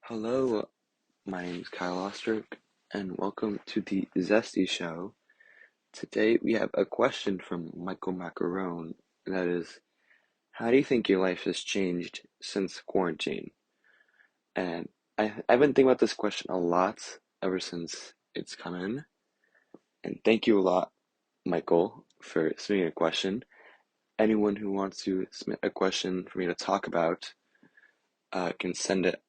Hello, my name is Kyle Ostrick, and welcome to the Zesty Show. Today we have a question from Michael Macarone, and that is, how do you think your life has changed since quarantine? And I've been thinking about this question a lot ever since it's come in, and thank you a lot, Michael, for submitting a question. Anyone who wants to submit a question for me to talk about can send it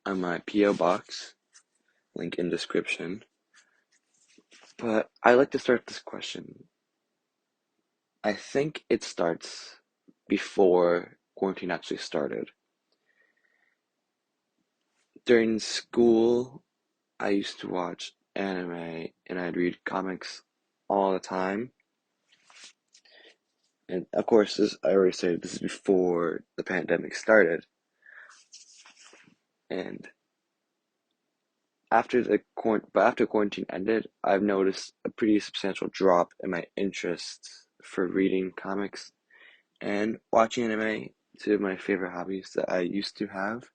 on my P.O. box, link in description. But I like to start this question. I think it starts before quarantine actually started. During school, I used to watch anime and I'd read comics all the time. And of course, this I already said this is before the pandemic started. And after quarantine ended, I've noticed a pretty substantial drop in my interest for reading comics and watching anime, two of my favorite hobbies that I used to have.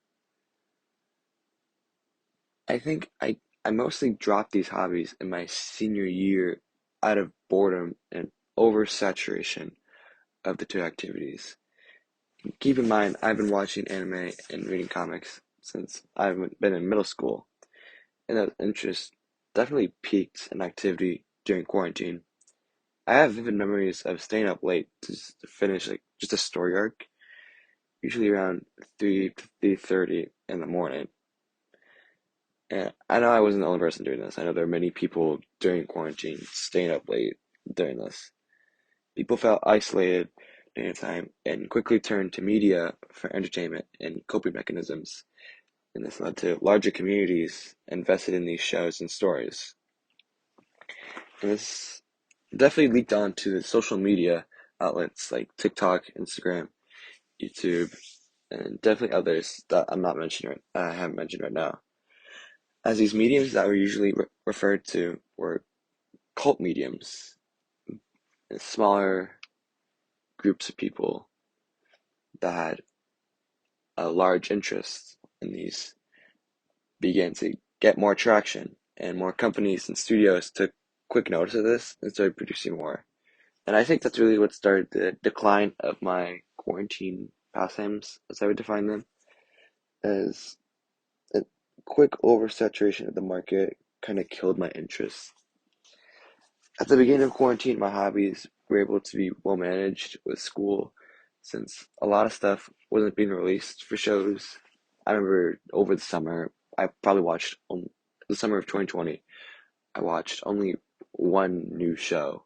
I think I mostly dropped these hobbies in my senior year out of boredom and oversaturation of the two activities. Keep in mind, I've been watching anime and reading comics since I've been in middle school, and that interest definitely peaked in activity during quarantine. I have vivid memories of staying up late to finish like just a story arc, usually around 3 to 3:30 in the morning. And I know I wasn't the only person doing this. I know there are many people during quarantine staying up late during this. People felt isolated during the time and quickly turned to media for entertainment and coping mechanisms. And this led to larger communities invested in these shows and stories. And this definitely leaked on to the social media outlets like TikTok, Instagram, YouTube, and definitely others that I haven't mentioned right now. As these mediums that were usually referred to were cult mediums, and smaller groups of people that had a large interest in these began to get more traction, and more companies and studios took quick notice of this and started producing more. And I think that's really what started the decline of my quarantine pastimes, as I would define them, as a quick oversaturation of the market kind of killed my interest. At the beginning of quarantine, my hobbies were able to be well managed with school since a lot of stuff wasn't being released for shows. I remember over the summer, I probably watched the summer of 2020, I watched only one new show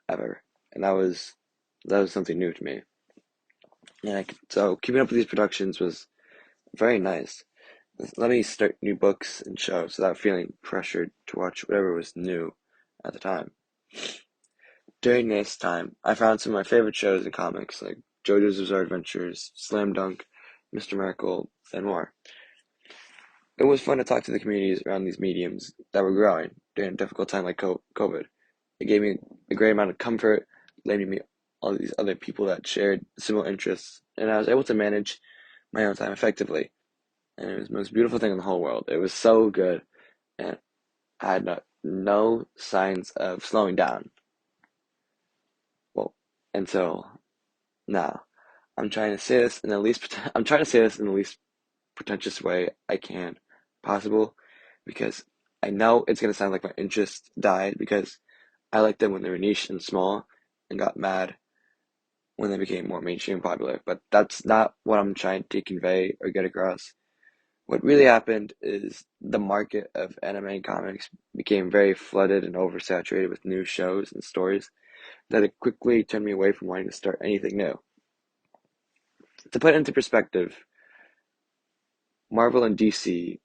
ever, and that was something new to me. And so keeping up with these productions was very nice. Let me start new books and shows without feeling pressured to watch whatever was new at the time. During this time, I found some of my favorite shows and comics like JoJo's Bizarre Adventures, Slam Dunk, Mr. Miracle, and more. It was fun to talk to the communities around these mediums that were growing during a difficult time like COVID. It gave me a great amount of comfort, letting me meet all these other people that shared similar interests, and I was able to manage my own time effectively. And it was the most beautiful thing in the whole world. It was so good, and I had no signs of slowing down. Well, until now. I'm trying to say this in the least pretentious way I can possible, because I know it's gonna sound like my interest died because I liked them when they were niche and small and got mad when they became more mainstream and popular. But that's not what I'm trying to convey or get across. What really happened is the market of anime and comics became very flooded and oversaturated with new shows and stories that it quickly turned me away from wanting to start anything new. To put it into perspective, Marvel and DC,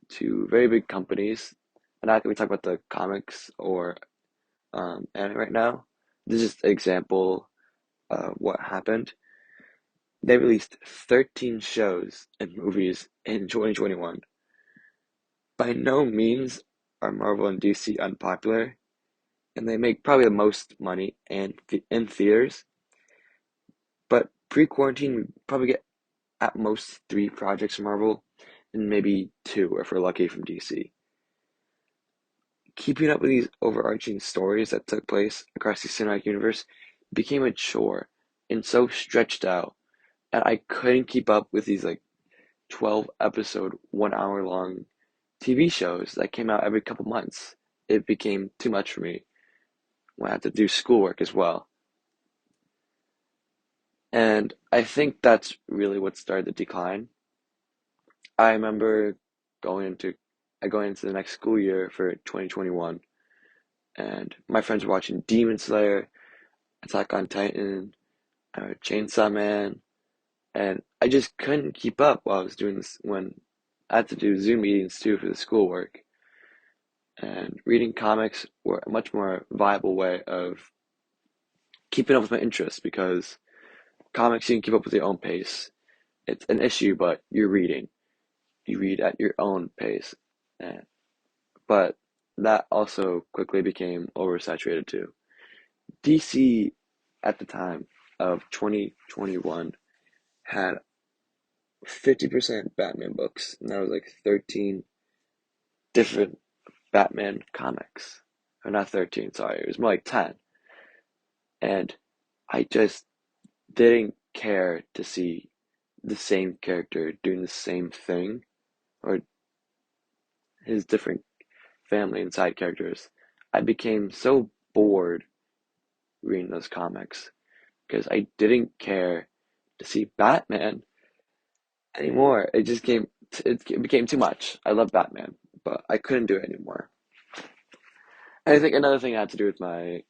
two very big companies, and not going to talk about the comics or anime right now. This is just an example of what happened. They released 13 shows and movies in 2021. By no means are Marvel and DC unpopular, and they make probably the most money in theaters. But pre-quarantine, we probably get at most three projects from Marvel and maybe two if we're lucky from DC. Keeping up with these overarching stories that took place across the cinematic universe became a chore and so stretched out, and I couldn't keep up with these like 12 episode, 1 hour long TV shows that came out every couple months. It became too much for me when I had to do schoolwork as well. And I think that's really what started the decline. I remember going into going into the next school year for 2021, and my friends were watching Demon Slayer, Attack on Titan, Chainsaw Man, and I just couldn't keep up while I was doing this when I had to do Zoom meetings too for the schoolwork. And reading comics were a much more viable way of keeping up with my interests because comics you can keep up with your own pace. It's an issue, but you're reading. You read at your own pace. And, but that also quickly became oversaturated too. DC at the time of 2021 had 50% Batman books, and that was like 13 different Batman comics. Or not 13, sorry, it was more like 10. And I just didn't care to see the same character doing the same thing or his different family and side characters. I became so bored reading those comics because I didn't care to see Batman anymore. It became too much. I love Batman, but I couldn't do it anymore. And I think another thing that had to do with my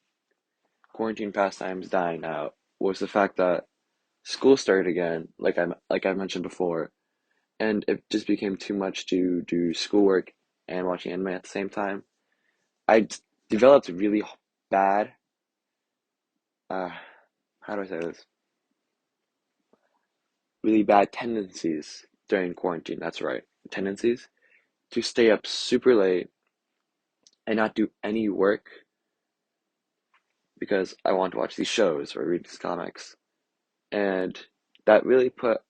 quarantine pastimes dying out was the fact that school started again, like I mentioned before, and it just became too much to do schoolwork and watching anime at the same time. I developed really bad, uh, how do I say this? Really bad tendencies during quarantine. That's right, tendencies to stay up super late and not do any work because I want to watch these shows or read these comics. And that really put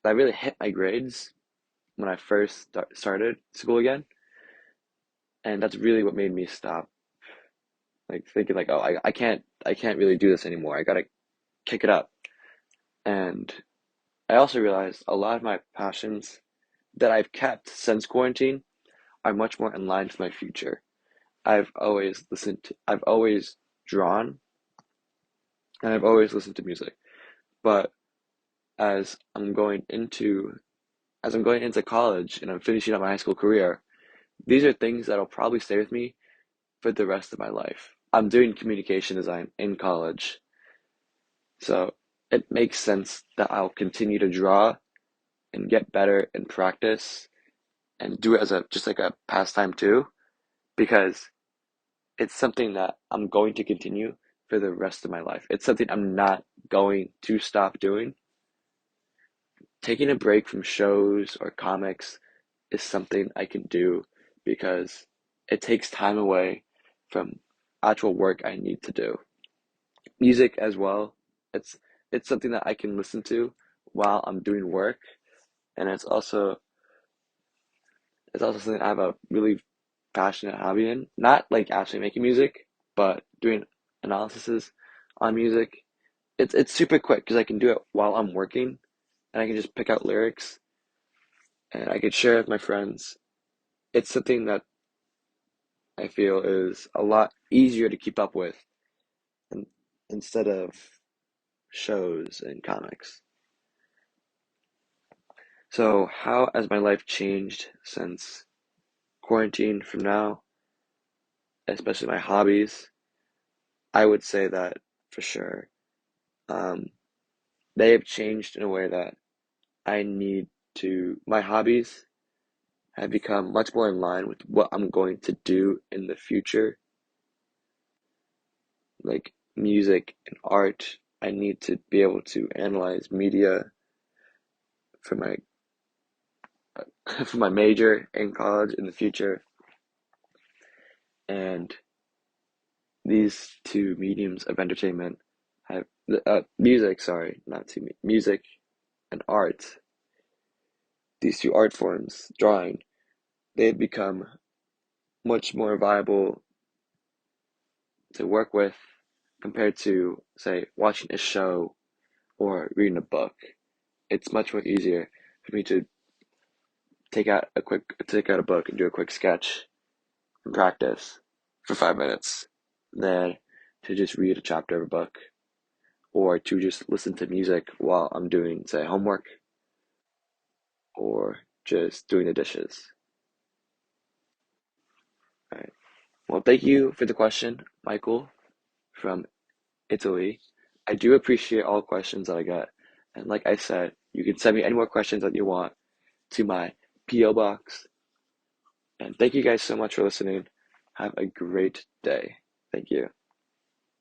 that really hit my grades when I first started school again, and that's really what made me stop. Like thinking like, oh, I can't really do this anymore. I gotta kick it up. And I also realized a lot of my passions that I've kept since quarantine are much more in line with my future. I've always drawn, and I've always listened to music. But as I'm going into as I'm going into college and I'm finishing up my high school career, these are things that'll probably stay with me for the rest of my life. I'm doing communication design in college, so it makes sense that I'll continue to draw and get better and practice and do it as a just like a pastime too, because it's something that I'm going to continue for the rest of my life. It's something I'm not going to stop doing. Taking a break from shows or comics is something I can do because it takes time away from actual work I need to do. Music as well. It's it's something that I can listen to while I'm doing work, and it's also something I have a really passionate hobby in. Not like actually making music, but doing analyses on music. It's super quick because I can do it while I'm working, and I can just pick out lyrics and I can share it with my friends. It's something that I feel is a lot easier to keep up with in, instead of shows and comics. So, how has my life changed since quarantine from now, especially my hobbies? I would say that for sure. Um, they have changed in a way that my hobbies have become much more in line with what I'm going to do in the future, like music and art. I need to be able to analyze media for my for my major in college in the future, and these two mediums of entertainment have music, sorry, not two music and art these two art forms, drawing, they've become much more viable to work with compared to, say, watching a show or reading a book. It's much more easier for me to take out a book and do a quick sketch and practice for 5 minutes than to just read a chapter of a book or to just listen to music while I'm doing, say, homework or just doing the dishes. All right. Well, thank you for the question, Michael from Italy. I do appreciate all questions that I get. And like I said, you can send me any more questions that you want to my P.O. box. And thank you guys so much for listening. Have a great day. Thank you.